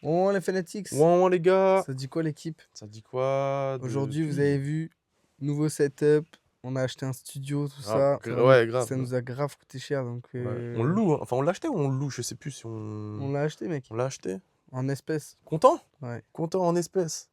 Oh les Fanatics, Ouais, les gars. ça dit quoi l'équipe? Ça dit quoi Aujourd'hui, vous avez vu, nouveau setup, on a acheté un studio, tout ça. Ouais, grave. Ça nous a grave coûté cher, donc Ouais. On le loue, hein. Enfin on l'a acheté ou on le loue? Je sais plus si on l'a acheté, mec, On l'a acheté. en espèces. Content? Ouais, Content en espèces.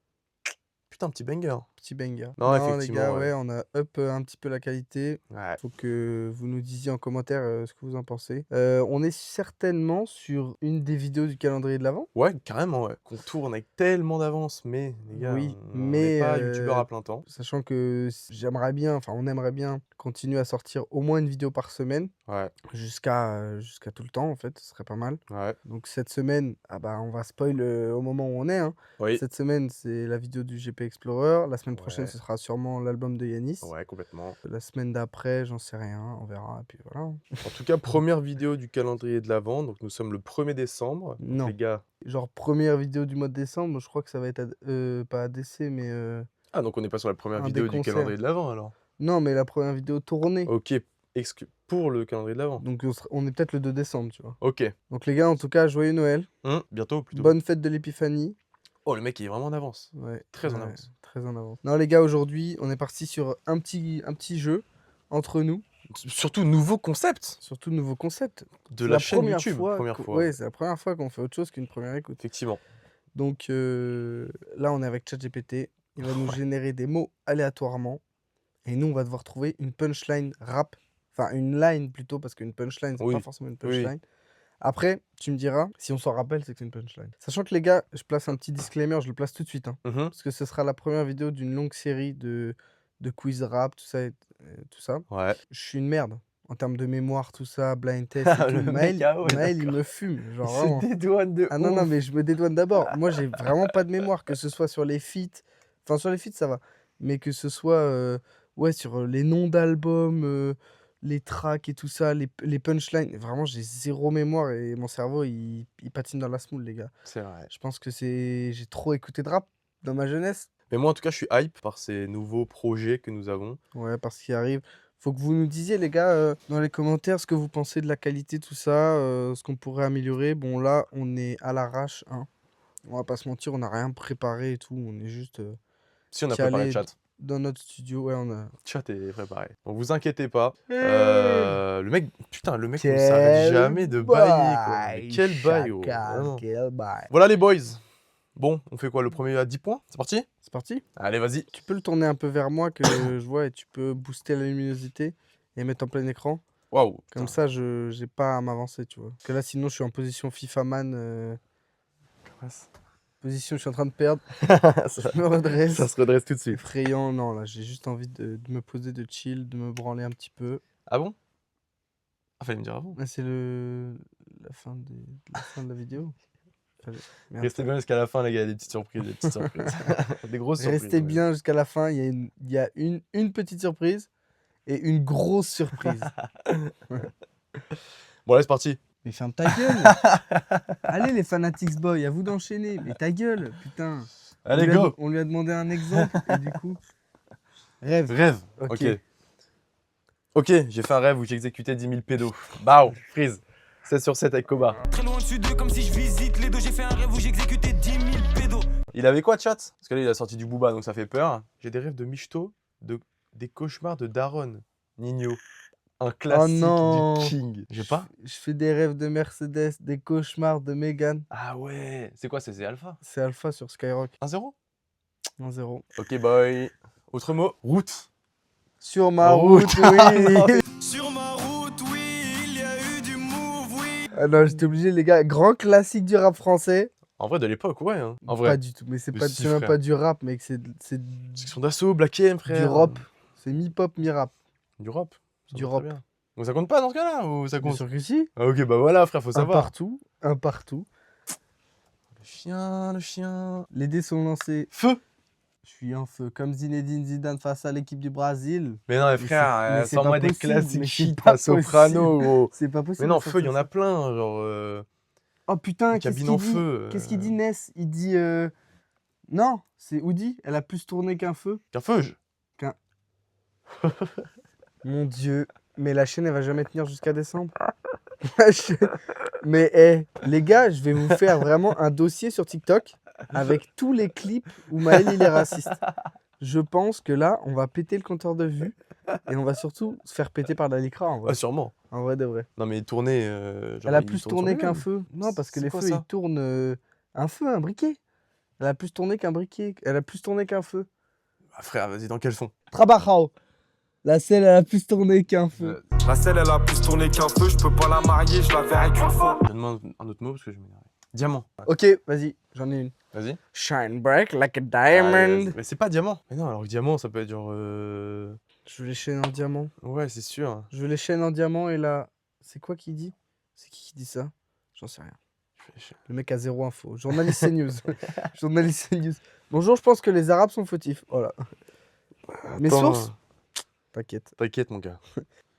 Putain, petit banger. petit banger. Non, les effectivement, gars, ouais. ouais, on a up un petit peu la qualité. Ouais. Faut que vous nous disiez en commentaire ce que vous en pensez. On est certainement sur une des vidéos du calendrier de l'Avent. Ouais, carrément, ouais. Qu'on tourne avec tellement d'avance, mais les gars, Oui, on n'est pas youtubeur à plein temps. sachant que j'aimerais bien, enfin on aimerait bien continuer à sortir au moins une vidéo par semaine, Ouais, jusqu'à tout le temps en fait, ce serait pas mal. ouais. Donc cette semaine, ah bah on va spoil au moment où on est, hein. Oui. Cette semaine, c'est la vidéo du GP Explorer. La semaine prochaine, Ouais. ce sera sûrement l'album de Yanis. Ouais, complètement. La semaine d'après, j'en sais rien, on verra, et puis voilà. En tout cas, première vidéo du calendrier de l'Avent, donc nous sommes le 1er décembre. Donc, Non. les gars. Genre première vidéo du mois de décembre, je crois que ça va être pas ADC, mais Ah, donc on n'est pas sur la première un vidéo des du concerts. calendrier de l'Avent alors? Non, mais la première vidéo tournée. Ok, pour le calendrier de l'Avent. Donc on est peut-être le 2 décembre, tu vois. Ok. Donc les gars, en tout cas, joyeux Noël. Bientôt plutôt. Bonne fête de l'Épiphanie. Oh, le mec il est vraiment en avance. Ouais, Très en ouais, avance. très en avance. Non les gars, aujourd'hui, on est parti sur un petit jeu entre nous. Surtout nouveau concept Surtout nouveau concept. de C'est la la chaîne première YouTube. fois Première que- fois. Ouais, c'est la première fois qu'on fait autre chose qu'une première écoute. Effectivement. Donc là, on est avec ChatGPT. Il va nous générer des mots aléatoirement. Et nous, on va devoir trouver une punchline rap. Enfin, une line plutôt, parce qu'une punchline, c'est Oui. pas forcément une Oui. punchline. Après, tu me diras, si on s'en rappelle, c'est que c'est une punchline. Sachant que les gars, je place un petit disclaimer, je le place tout de suite, hein, parce que ce sera la première vidéo d'une longue série de quiz rap, tout ça. Tout ça. Ouais. Je suis une merde. En termes de mémoire, tout ça, blind test et tout. Le mec, Maël, il me fume. Genre, Il vraiment. se dédouane de Ah non, non, ouf. mais je me dédouane d'abord. Moi, j'ai vraiment pas de mémoire, que ce soit sur les feats. Enfin, sur les feats, ça va. Mais que ce soit ouais, sur les noms d'albums, les tracks et tout ça, les punchlines. Vraiment, j'ai zéro mémoire et mon cerveau, il patine dans la semoule, les gars. C'est vrai. Je pense que j'ai trop écouté de rap dans ma jeunesse. Mais moi, en tout cas, je suis hype par ces nouveaux projets que nous avons. Ouais, parce qu'il arrive. Faut que vous nous disiez, les gars, dans les commentaires, ce que vous pensez de la qualité, tout ça, ce qu'on pourrait améliorer. Bon, là, on est à l'arrache, hein. On va pas se mentir, on n'a rien préparé et tout. On est juste Si, on a préparé le calé chat. dans notre studio. Ouais, on a. Le chat est préparé. Donc, vous inquiétez pas. Hey Le mec, putain, le mec ne s'arrête jamais de bailler, quoi. Mais quel bail, gros. Vraiment. Quel bail. Voilà les boys. Bon, on fait quoi? Le premier à 10 points? C'est parti? C'est parti. Allez, vas-y. Tu peux le tourner un peu vers moi que je vois et tu peux booster la luminosité et mettre en plein écran. Waouh. Comme ça, je j'ai pas à m'avancer, tu vois. Parce que là, sinon, je suis en position FIFA man. Position, je suis en train de perdre. ça, Je me redresse. ça se redresse tout de suite. Effrayant, non, là, j'ai juste envie de me poser, de chill, de me branler un petit peu. Ah bon? Ah, fallait me dire avant. Là, c'est la fin de la vidéo. Merde. Restez bien jusqu'à la fin, les gars, des petites surprises, des petites surprises. Des grosses surprises. Restez même. bien jusqu'à la fin. Il y a une petite surprise et une grosse surprise. Bon, allez, c'est parti. Mais ferme ta gueule. Allez, les Fanatics Boy, à vous d'enchaîner. Mais ta gueule, putain. Allez, go. On lui a demandé un exemple et du coup. Rêve. Rêve. Ok. Ok, j'ai fait un rêve où j'exécutais 10 000 pédos. Bao, freeze. 7 sur 7 avec Koba. Très loin dessus d'eux, comme si je visite les dos. J'ai fait un rêve où j'exécutais 10 000 pédos. Il avait quoi, chat? Parce que là, il a sorti du Booba, donc ça fait peur. J'ai des rêves de Michto, des cauchemars de Daron. Nino. Un classique non. du King. J'ai pas? Je fais des rêves de Mercedes, des cauchemars de Mégane. Ah ouais. C'est quoi? C'est Alpha? C'est Alpha sur Skyrock. 1-0? 1-0. Ok, boy. Autre mot? Route. Sur ma Route. route, oui. Sur ma route, oui, il y a eu du move, oui. Ah non, j'étais obligé, les gars. Grand classique du rap français. En vrai, de l'époque, ouais. Hein. En Pas vrai. du tout, mais c'est Mais pas, si, c'est même frère. pas du rap, mec. C'est Section d'assaut, Black M, frère. du rap. C'est mi-pop, mi-rap. Du rap. Ça Du va très rap. bien. Donc ça compte pas dans ce cas-là ou ça Bien compte? sûr que si. Ah, ok, bah voilà, frère, faut Un savoir. partout, un partout. Le chien, le chien. Les dés sont lancés. Feu. Je suis en feu, comme Zinedine Zidane face à l'équipe du Brésil. Mais non, mais Mais frère, c'est sans pas moi des possible, classiques mais c'est shit pas à Soprano, gros. C'est pas possible. Mais non, de faire feu, il y en ça. a plein, genre. Oh putain, qu'est-ce cabine qu'il en dit feu. Qu'est-ce qu'il dit, Ness? Il dit. Non, c'est Oudi. Elle a plus tourné qu'un feu. Qu'un feu. Mon Dieu. Mais la chaîne, elle va jamais tenir jusqu'à décembre. Mais les gars, je vais vous faire vraiment un dossier sur TikTok avec tous les clips où Maël il est raciste. Je pense que là, on va péter le compteur de vues et on va surtout se faire péter par la Lycra en vrai. Ah, sûrement. En vrai de vrai. Non, mais tourner. Elle a plus tourné qu'un feu. Non, parce que C'est les quoi feux, ça ils tournent un feu, un briquet. Elle a plus tourné qu'un briquet. Elle a plus tourné qu'un feu. Ah, frère, vas-y, dans quel son? Trabajao. La selle, elle a plus tourné qu'un feu. La selle, elle a plus tourné qu'un feu, je peux pas la marier, je la verrai qu'une fois. Donne-moi un autre mot parce que je m'énerve. Diamant. Ok, vas-y, j'en ai une. Vas-y. Shine bright like a Allez, diamond. vas-y. Mais c'est pas diamant. Mais non, alors que diamant, ça peut être genre. Je veux les chaînes en diamant. Ouais, c'est sûr. Je veux les chaînes en diamant et là. C'est quoi qui dit? C'est qui dit ça? J'en sais rien. Le mec a zéro info. Journaliste CNews. Journaliste CNews. Bonjour, je pense que les Arabes sont fautifs. Voilà. Mes Attends, sources? T'inquiète. T'inquiète, mon gars.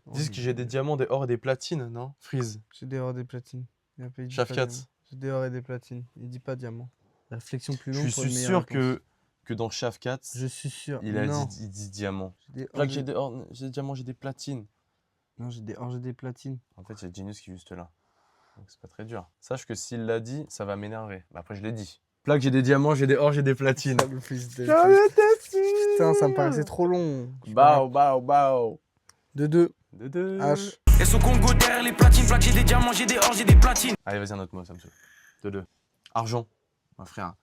Ils disent que j'ai des diamants, des ors et des platines, non? Freeze. J'ai des or et des platines. Il a pas dit Chef pas 4. diamant. J'ai des or et des platines. Il dit pas diamant. Réflexion plus Je longue. suis pour une meilleure sûr réponse. que dans Chef 4, Je suis sûr. il Non. dit diamant. J'ai des Là or, que j'ai des or, j'ai des diamants, j'ai des platines. Non, j'ai des or, j'ai des platines. En fait, il y a Genius qui est juste là. Donc c'est pas très dur. Sache que s'il l'a dit, ça va m'énerver. Bah, après, je l'ai dit. Là que j'ai des diamants, j'ai des or, j'ai des platines. Ah, le fils de pute. Putain, ça me paraissait trop long. Bao, bao, bao. 2-2. De deux. H. Et ce Congo derrière les platines, plaques, j'ai des diamants, j'ai des or, j'ai des platines. Allez, vas-y, un autre mot, ça me saoule. De deux. Argent. Mon frère.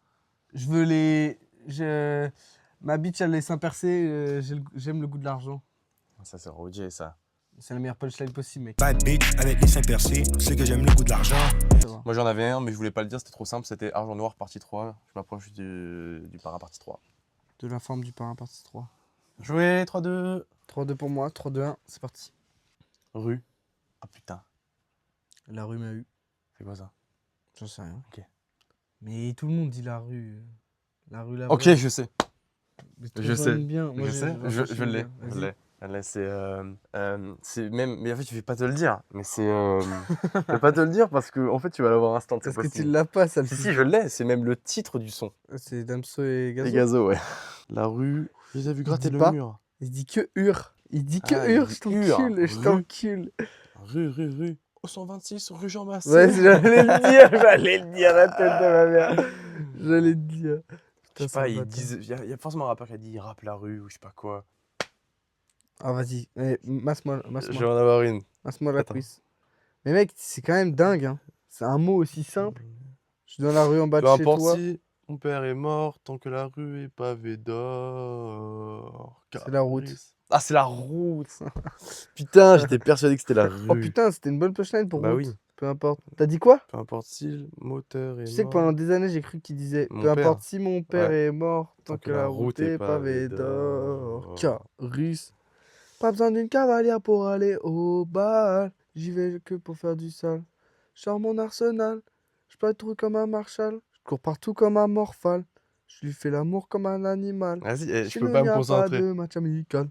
Je veux les. Ma bitch, elle les seins percés. J'aime le goût de l'argent. Ça, c'est Roger, ça. C'est la meilleure punchline possible, mec. Bad bitch avec les seins percés, c'est que j'aime le goût de l'argent. Ça va. Moi, j'en avais un, mais je voulais pas le dire, c'était trop simple. C'était Argent Noir, partie 3. Je m'approche du para, partie 3. De la forme du parrain, partie 3. Joué, 3-2. 3-2 pour moi, 3-2-1, c'est parti. Rue. Ah putain, La rue m'a eu. c'est quoi ça? J'en sais rien. Ok. Mais tout le monde dit la rue. La rue, la Ok, vraie. je sais. Mais Je toi, sais. j'aime bien. Moi, Je sais, je l'ai. Vas-y. Je l'ai. Là, c'est même. Mais en fait, je vais pas te le dire. Mais c'est. Je vais pas te le dire parce que en fait, tu vas l'avoir instant. Est-ce que tu l'as pas, ça le Si, si, je l'ai. C'est même le titre du son. C'est Damso et Gazo. Les gazos, ouais. La rue. Je les ai vus gratter dit le pas. mur. Il dit que hur. Il dit que Ah, il hur, dit je t'encule, je hur. t'encule. Rue. Au 126, rue Jean Massé. Ouais, j'allais le dire, la tête de ma mère. J'allais le dire. Je sais Putain, pas, c'est ils le bâtard. disent. Il y a forcément un rappeur qui a dit il rappe la rue ou je sais pas quoi. Ah, vas-y, masse-moi Je vais en avoir une. la Attends. cuisse. Mais mec, c'est quand même dingue, hein. C'est un mot aussi simple. Je suis dans la rue en bas de Peu chez importe toi. si mon père est mort, tant que la rue est pavée d'or. C'est la route. Ah, c'est la route. Putain, j'étais persuadé que c'était la rue. Oh putain, c'était une bonne punchline pour Bah route. oui. Peu importe. T'as dit quoi? Peu importe si le moteur est Tu sais que mort. pendant des années, j'ai cru qu'il disait Mon peu importe père. si mon père Ouais. est mort, tant que la route est pavée d'or. Carus. Pas besoin d'une cavalière pour aller au bal. J'y vais que pour faire du sale. Je sors mon arsenal. Je peux être comme un Marshall. Je cours partout comme un Morphal. Je lui fais l'amour comme un animal. Vas-y, je Chez peux nous, pas y me a concentrer. de match amical.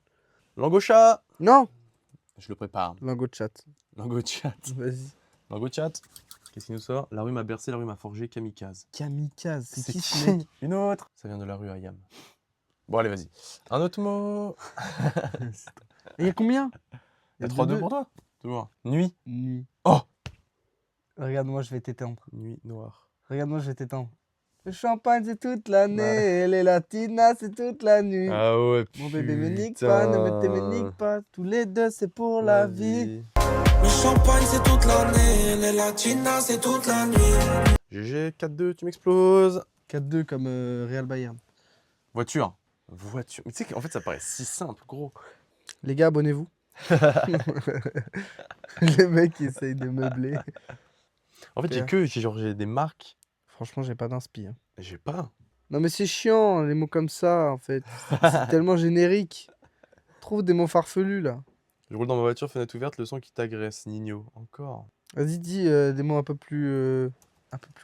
Langocha. Non. Je le prépare. Lingot de chat. Lango chat. Vas-y. Lango chat. Qu'est-ce qui nous sort? La rue m'a bercé, la rue m'a forgé, kamikaze. Kamikaze. C'est qui ce mec? Une autre. Ça vient de la rue Ayam. Bon, allez, vas-y. Un autre mot. Et y a combien? Il y a 3-2 pour toi. Toujours. Nuit. Nuit. Oh. Regarde-moi, je vais t'éteindre. Nuit noire. Regarde-moi, je vais t'éteindre. Le champagne, c'est toute l'année. Les latinas, c'est toute la nuit. Ah ouais, Mon bébé me nique pas, ne me nique pas. Tous les deux, c'est pour la vie. Le champagne, c'est toute l'année, les latinas, c'est toute la nuit. GG, 4-2, tu m'exploses. 4-2 comme Real Bayern. Voiture. Mais tu sais qu'en fait, ça paraît si simple, gros. Les gars, abonnez-vous. Les mecs essayent de meubler. En fait, j'ai des marques. Franchement, j'ai pas d'inspi. Hein. J'ai pas. Non, mais c'est chiant, les mots comme ça, en fait. C'est tellement générique. Trouve des mots farfelus, là. Je roule dans ma voiture, fenêtre ouverte, le son qui t'agresse, Nino. Encore. Vas-y, dis des mots un peu plus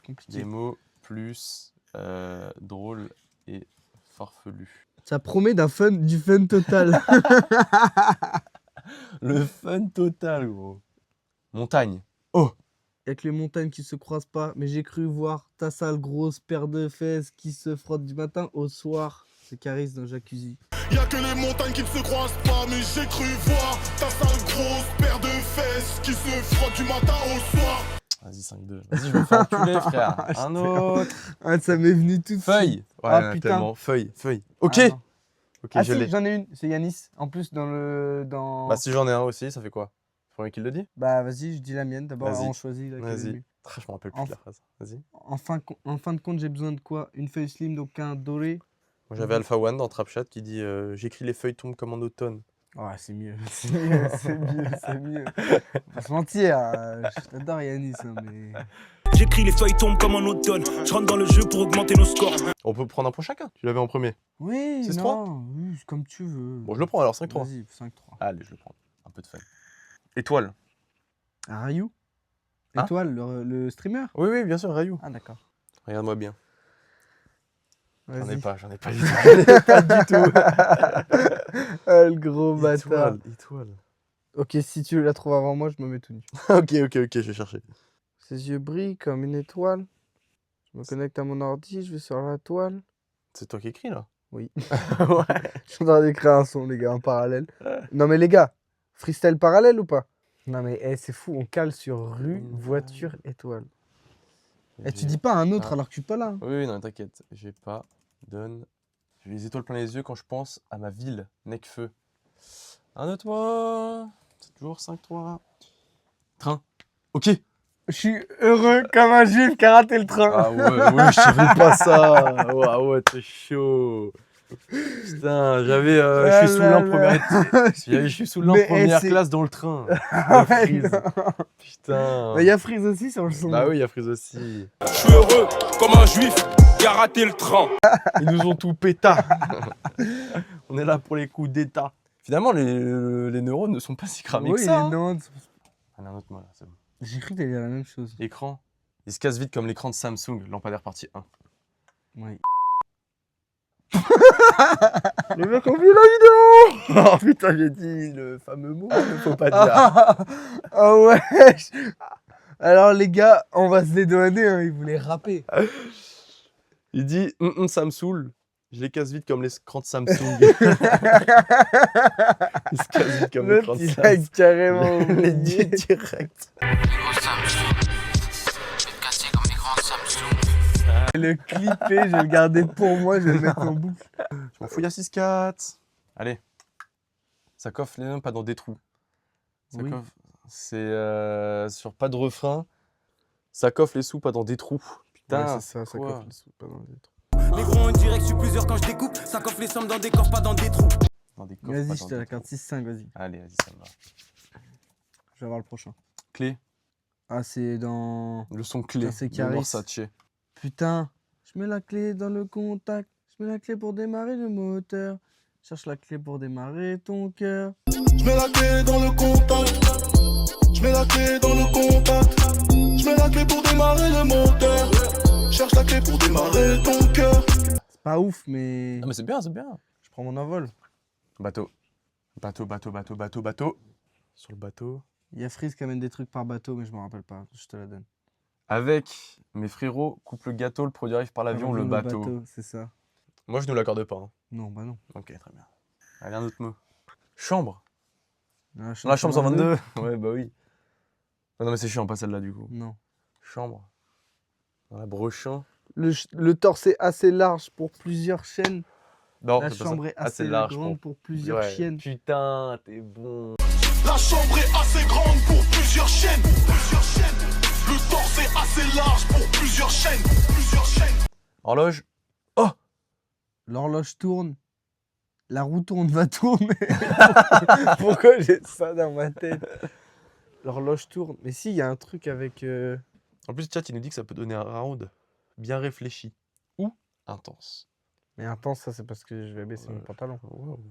compliqués. Des mots plus drôles et farfelus. Ça promet du fun total. Le fun total, gros. Montagne. Avec les montagnes qui se croisent pas, mais j'ai cru voir ta sale grosse paire de fesses qui se frotte du matin au soir. C'est Caris dans Jacuzzi. Y'a que les montagnes qui ne se croisent pas, mais j'ai cru voir ta sale grosse paire de fesses qui se frottent du matin au soir. Vas-y, 5-2. Vas-y, je me fais enculer, frère. Un autre. Ah, ça m'est venu tout de suite. Feuille. Ouais, Ah, il y en a putain. tellement. Feuille. Ok. Ah, non. Ok, Ah je si, l'ai. j'en ai une. C'est Yanis. En plus, dans... Bah, si j'en ai un aussi, ça fait quoi? Premier qui le dit? Bah, vas-y, je dis la mienne. D'abord, Vas-y. on choisit laquelle est Vas-y. mieux. Je me rappelle plus de la phrase. Vas-y. En fin de compte, j'ai besoin de quoi? Une feuille slim, donc un doré. Moi, j'avais Alpha One dans Trapchat qui dit j'écris les feuilles tombent comme en automne. Ouais, c'est mieux. C'est mieux, c'est mieux, c'est mieux. Faut se mentir. Je t'adore, Yanis, hein, mais... J'écris les feuilles tombent comme en automne. Je rentre dans le jeu pour augmenter nos scores. On peut prendre un point chacun. Tu l'avais en premier. Oui, 6-3? non, oui, c'est comme tu veux. Bon, je le prends alors, 5-3. Vas-y, 5-3. Allez, je le prends. Un peu de fun. Étoile. Ah, Rayou? Hein? Étoile, le streamer? Oui, oui, bien sûr, Rayou. Ah, d'accord. Regarde-moi bien. J'en ai Vas-y. pas du tout. J'en ai pas du tout. Ah, le gros bâtard. Étoile. Ok, si tu la trouves avant moi, je me mets tout nu. ok, je vais chercher. Ses yeux brillent comme une étoile. Je me connecte à mon ordi, je vais sur la toile. C'est toi qui écris là? Oui. Ouais. Je suis en train d'écrire un son, les gars, en parallèle. Non, mais les gars, freestyle parallèle ou pas? Non, mais c'est fou, on cale sur rue, voiture, étoile. Et tu dis pas un autre alors que je suis pas là. Hein. Oui, non, t'inquiète. J'ai pas. Donne. J'ai les étoiles plein les yeux quand je pense à ma ville, Necfeu. Un de toi. C'est toujours 5-3. Train. Ok. Je suis heureux comme un juif qui a raté le train. Ah ouais, je savais pas ça. Ah ouais, t'es chaud. Putain, j'avais. Je suis saoulé en première. Je suis saoulé en Mais, première c'est- classe dans le train. Ah ouais, Freeze. non. Putain. Mais il y a Freeze aussi sur le son. Bah oui, il y a Freeze aussi. Je suis heureux comme un juif qui a raté le train. Ils nous ont tout péta. On est là pour les coups d'état. Finalement, les neurones ne sont pas si cramés Oui, que ça. Hein. non. Allez, un autre mot là, c'est bon. J'ai cru que t'allais dire la même chose. Écran. Il se casse vite comme l'écran de Samsung, lampadaire partie 1. Oui. Les mecs ont vu la vidéo. Oh putain, j'ai dit le fameux mot, il faut pas dire. Ah ouais. Alors les gars, on va se dédouaner, hein, ils voulaient rapper. Il dit ça me saoule. Je les casse vite comme l'écran de Samsung. Il se casse vite comme l'écran L'autre, de il a Samsung. carrément Les oublié. dit direct. Le clipper, je vais le garder pour moi, je vais le mettre en boucle. Je m'en fous, il y a 6-4. Allez. Ça coffre les hommes pas dans des trous. Ça Oui. coffre. C'est sur pas de refrain. Ça coffre les sous pas dans des trous. Putain. Ouais, c'est ça, ça quoi coffre les sous, pas dans les trous. Les gros ont direct, je suis plusieurs quand je découpe. Ça coffre les sommes dans des corps, pas dans des trous. Dans des coffres, Vas-y, pas je dans te des la carte trous. 6-5, vas-y. Allez, vas-y, ça me va. Je vais avoir le prochain. Clé. Ah, c'est dans... Le son clé. Ça, c'est de Caris. Versace. Putain, je mets la clé dans le contact. Je mets la clé pour démarrer le moteur. Cherche la clé pour démarrer ton cœur. Je mets la clé dans le contact. Je mets la clé dans le contact. Je mets la clé pour démarrer le moteur. Cherche la clé pour démarrer ton cœur. C'est pas ouf, mais... Ah, mais c'est bien, c'est bien. Je prends mon envol. Bateau. Bateau. Sur le bateau. Il y a Freeze qui amène des trucs par bateau, mais je me rappelle pas. Je te la donne. Avec mes frérots, coupe le gâteau, le produit arrive par l'avion, le bateau. C'est ça. Moi, je ne l'accorde pas. Hein. Non, bah non. Ok, très bien. Allez, un autre mot. Chambre. Dans Dans la chambre 122. Ouais, bah oui. Ah non, mais c'est chiant, pas celle-là, du coup. Non. Chambre. Dans la brochin. Le torse est assez large pour plusieurs chaînes. Non, La c'est pas ça. chambre est assez large grande pour plusieurs Ouais. chiennes. Putain, t'es bon. La chambre est assez grande pour plusieurs chaînes. Le torse est assez large pour plusieurs chaînes. Horloge. L'horloge tourne. La roue tourne, va tourner. Pourquoi j'ai ça dans ma tête? L'horloge tourne. Mais si, il y a un truc avec... En plus, chat, il nous dit que ça peut donner un round bien réfléchi. Ou intense. Mais intense, ça, c'est parce que je vais baisser mon pantalon.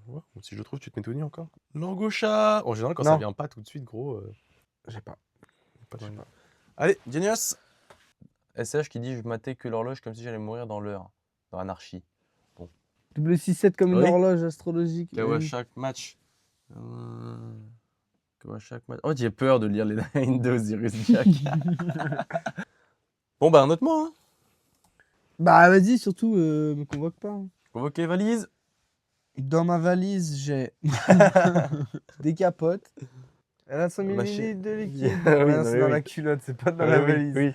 Ouais. Si je trouve, tu te mets tout nu encore. Langue au chat. En général, quand ça Non. vient pas tout de suite, gros. J'ai pas. Pas de pas. Allez, Genius. SH qui dit je matais que l'horloge comme si j'allais mourir dans l'heure. Dans Anarchie. Double 6-7 comme une Oui. horloge astrologique. KO à oui. chaque match. KO à chaque match. Oh, j'ai peur de lire les lines d'Osiris Jack. Bon, bah, un autre mot. Hein. Bah vas-y, surtout, me convoque pas. Hein. Convoqué valise. Dans ma valise, j'ai des capotes, Elle a 100 Machine. ml de liquide. Oui, Ouais, non, c'est mais dans oui. la culotte, c'est pas dans Oui, la oui, valise. oui.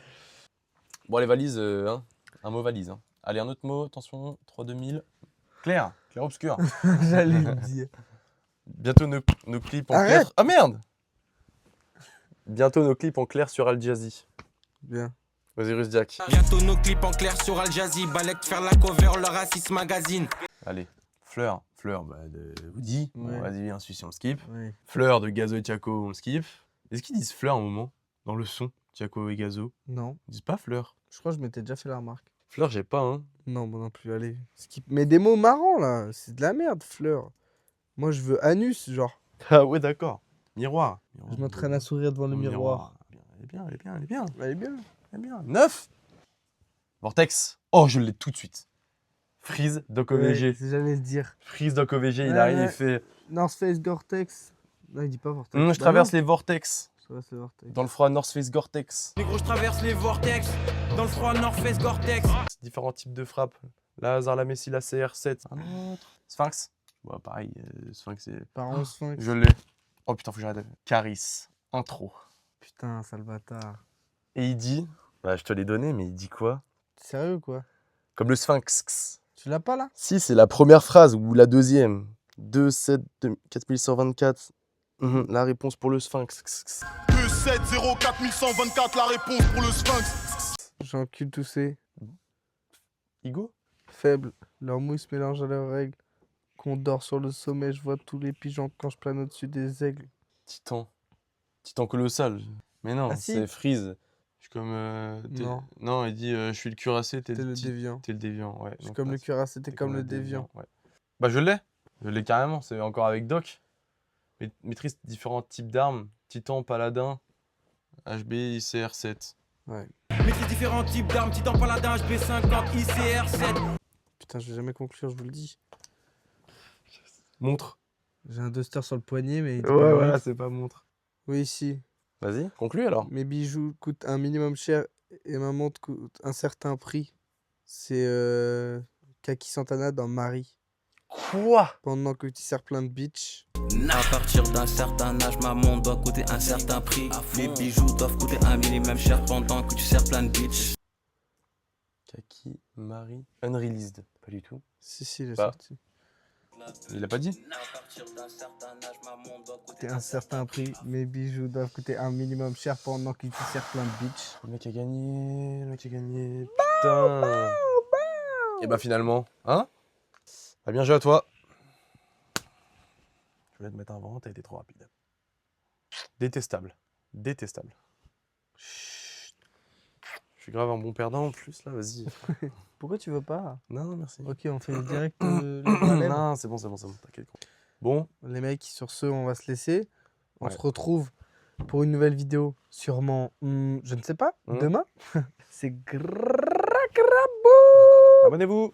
Bon, les valises, hein. Un mot valise. Hein. Allez, un autre mot, attention, 3 2000. Clair, clair obscur. J'allais le dire. Bientôt nos clips en Arrête. clair. Ah merde! Bientôt nos clips en clair sur Al Jazzy. Bien. Osiris Jack. Bientôt nos clips en clair sur Al Jazzy. Balek faire la cover, le Racist Magazine. Allez, Fleur. Fleur bah, de Woody. Bon, Ouais. vas-y, intuition, on skip. Oui. Fleur de Gazo et Tiago, on skip. Est-ce qu'ils disent Fleur à un moment dans le son, Tiago et Gazo? Non. Ils disent pas Fleur. Je crois que je m'étais déjà fait la remarque. Fleur, j'ai pas, hein. Non, moi non plus, allez. Skip. Mais des mots marrants là, c'est de la merde, fleur. Moi je veux anus, genre. Ah ouais, d'accord. Miroir. Je m'entraîne à sourire devant le miroir. Elle est bien, elle est bien, elle est bien. Elle est bien. Elle est bien. 9. Vortex. Oh, je l'ai tout de suite. Freeze, Doc OVG. J'allais le dire. Freeze, Doc OVG, il Ouais, arrive, ouais. il fait. North Face Gore-Tex. Non, il dit pas Vortex. Je traverse les vortex. Je traverse les Vortex. Dans le froid North Face Gore-Tex. Les gros, je traverse les vortex. Dans le froid North Face Gore-Tex. Différents types de frappes. La Hazard, la Messi, la CR7. Un autre. Sphinx. Bon, pareil, Sphinx, c'est. Par 11 Sphinx. Je l'ai. Oh putain, faut que j'arrête. Caris. Intro. Putain, sale bâtard. Et il dit. Bah, je te l'ai donné, mais il dit quoi? T'es sérieux quoi? Comme le Sphinx. Tu l'as pas là? Si, c'est la première phrase ou la deuxième. 2, 7, 4124. La réponse pour le Sphinx. 2, 7, 0, 4124, la réponse pour le Sphinx. J'encule tous ces Igo? faibles. Leur mouille se mélange à leurs règles. Qu'on dort sur le sommet, je vois tous les pigeons quand je plane au-dessus des aigles. Titan. Titan colossal. Mais non, Ah, si. c'est Freeze. Je suis comme. Non. Non, il dit je suis le cuirassé, t'es T'es le petit- déviant. T'es le déviant, ouais. Je suis Donc, comme là, le cuirassé, t'es comme le déviant. ouais. Bah, je l'ai. Je l'ai carrément, c'est encore avec Doc. Maîtrise différents types d'armes Titan, Paladin, HB, ICR7. Maîtrise différents types d'armes. Titan Paladin, HB50, ICR7. Putain, je vais jamais conclure, je vous le dis. Montre. J'ai un duster sur le poignet, mais il dit Ouais, pas voilà, oui. c'est pas montre. Oui, si. Vas-y, conclue alors. Mes bijoux coûtent un minimum cher et ma montre coûte un certain prix. C'est Kaki Santana dans Marie. Quoi? Pendant que tu sers plein de bitch. À partir d'un certain âge, ma montre doit coûter un certain prix. Les bijoux doivent coûter un minimum cher pendant que tu sers plein de bitch. Kaki, Marie, Unreleased. Pas du tout. Si, il est Bah. sorti. Il a pas dit? À partir d'un certain âge, ma montre doit coûter Coûter un certain prix. Mes bijoux doivent coûter un minimum cher pendant que tu sers plein de bitch. Le mec a gagné, le mec a gagné. Putain. Et bah finalement, hein? Bah bien joué à toi. Je voulais te mettre un vent, t'as été trop rapide. Détestable. Détestable. Chut. Je suis grave un bon perdant en plus là, vas-y. Pourquoi tu veux pas? Non, merci. Ok, on fait direct le problème. Non, c'est bon, t'inquiète. Bon, Les mecs, sur ce, on va se laisser. On Ouais. se retrouve pour une nouvelle vidéo, sûrement, je ne sais pas, Mhm. demain. C'est grabou. abonnez-vous.